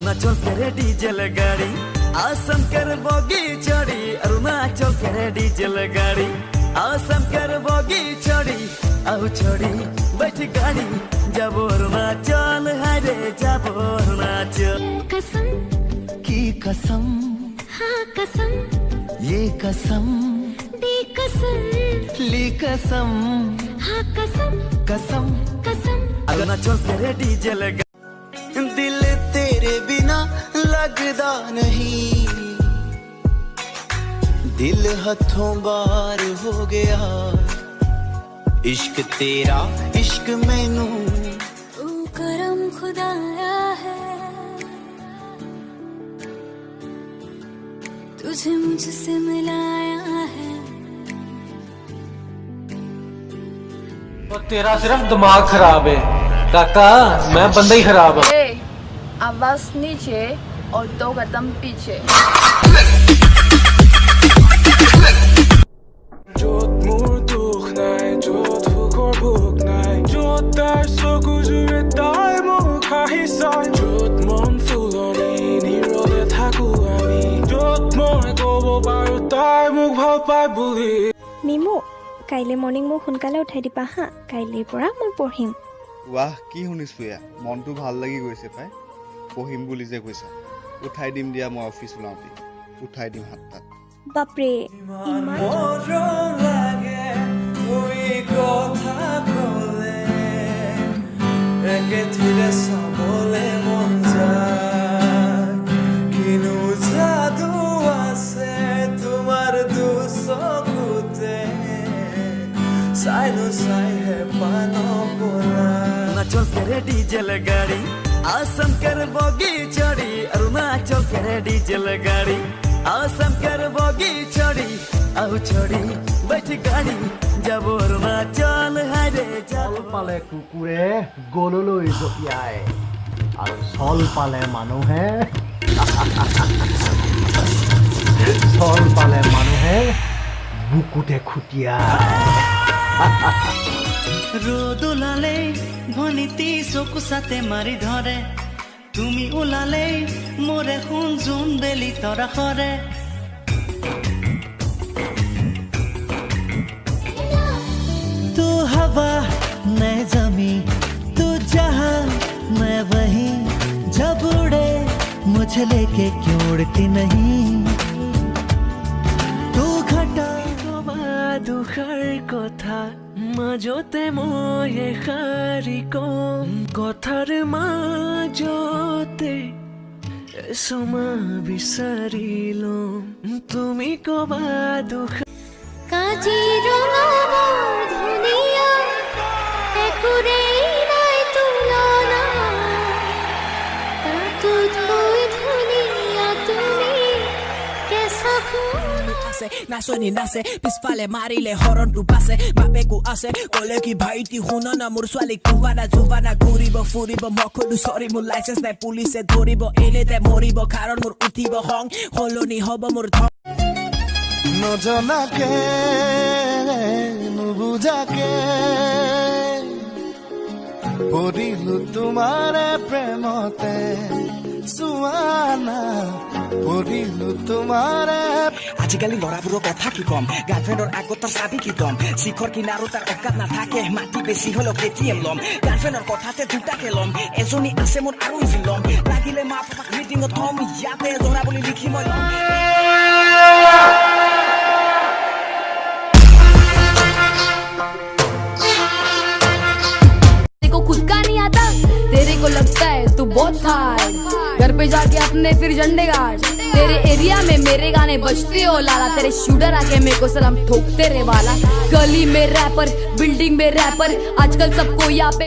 अरुणाचल करे डीजल गाड़ी आसम कर बोगी चढ़ी अरुणाचल करे डीजल गाड़ी आसम कर बोगी चढ़ी आओ चढ़ी बैठ गाड़ी जब अरुणाचल हरे जब अरुणाचल कसम की कसम हाँ कसम ये कसम दी कसम ली कसम हाँ कसम कसम कसम अरुणाचल करे डीजल दिल तेरे बिना लगदा नहीं दिल हथों बाहर हो गया इश्क तेरा इश्क मैनू तू करम खुदाया है तुझे मुझसे मिलाया है और तेरा सिर्फ दिमाग खराब है काका, मैं बंदा ही खराब है। आवाज नीचे और 2 कदम पीछे। নিমু কাইলে মৰ্ণিং মোক সোনকালে উঠাই দিবা হা, কাইলৈৰ পৰা মই পঢ়িম। वाह কি শুনিছো ইয়া মনটো ভাল লাগি গৈছে পাই পঢ়িম বুলি যে কৈছা উঠাই দিম দিয়া মই অফিস ওলাওঁতে উঠাই দিম হাতত বাপৰে ইমান লাগে তুই কথা বলে একে ধীরে সবলে মন যায় কিনু জাদু আছে তোমার দুচকুতে साइनो साई है पानो बोला अरुणाचल करे डीजल गाड़ी आसम कर बोगी चढ़ी अरुणाचल करे डीजल गाड़ी आसम कर बोगी चढ़ी आओ चढ़ी बैठ गाड़ी जब अरुणाचल हरे जल पाले कुकुरे गोलলৈ জপিয়ায় আৰু চল পালে মানুহে চল পালে মানুহে বুকুতে খুটিয়ায় ৰোদ ওলালে ভনিতি চকু চাতে মাৰি ধৰে তুমি ওলালে মোৰে শুন জোন বেলি তৰা সৰে तू हवा मैं जमी तू जहां मैं वहीं जब उड़े मुझे लेके क्यों उड़ती नहीं तू घटा দুখাৰ কথা মাজতে মই এষাৰি কম কথাৰ মাজতে এসমা বিচাৰি লম তুমি কবা দুখাৰ কাজিৰঙা মোৰ ধুনীয়া একোৰেই নাই তুলনা তাতোতকৈ ধুনীয়া তুমি কেঁচা সোণ নাচনি নাচে পিছফালে মাৰিলে হৰণটো পাছে বাপেকো আছে কলে কি ভাইটি শুন না মোৰ ছোৱালী কুবানা জুবানা ঘূৰিব ফুৰিব মখনো চৰি মোৰ লাইচেন্স নাই পুলিচে ধৰিব এনেতে মৰিব কাৰণ মোৰ উঠিব খং সলনি হ'ব মোৰ নজনাকে নুবুজাকে পৰিলো তোমাৰ প্ৰেমতে সুৱানা পৰিলো তোমাৰ আজিকালি ল'ৰাবোৰৰ কথা কি কম গাৰ্লফ্ৰেণ্ডৰ আগত তাৰ চাবি কি কম শিখৰ কিনাৰো তাৰ অকাত নাথাকে মাটি বেছি হ'লেও কেটিএম ল'ম গাৰ্লফ্ৰেণ্ডৰ কথাতে দুটাকে ল'ম এজনী আছে মোৰ আৰু ইজি ল'ম লাগিলে মা পাপাক মিটিঙত থ'ম ইয়াতে জনা বুলি লিখি মই ল'ম खुद का नहीं आता तेरे को लगता है तू बहुत हार्ड घर पे जाके अपने फिर झंडे गाड़ तेरे एरिया में मेरे गाने बजते हो लाला तेरे शूटर आके मेरे को सलाम ठोकते रे वाला गली में रैपर बिल्डिंग में रैपर आजकल सबको यहाँ पे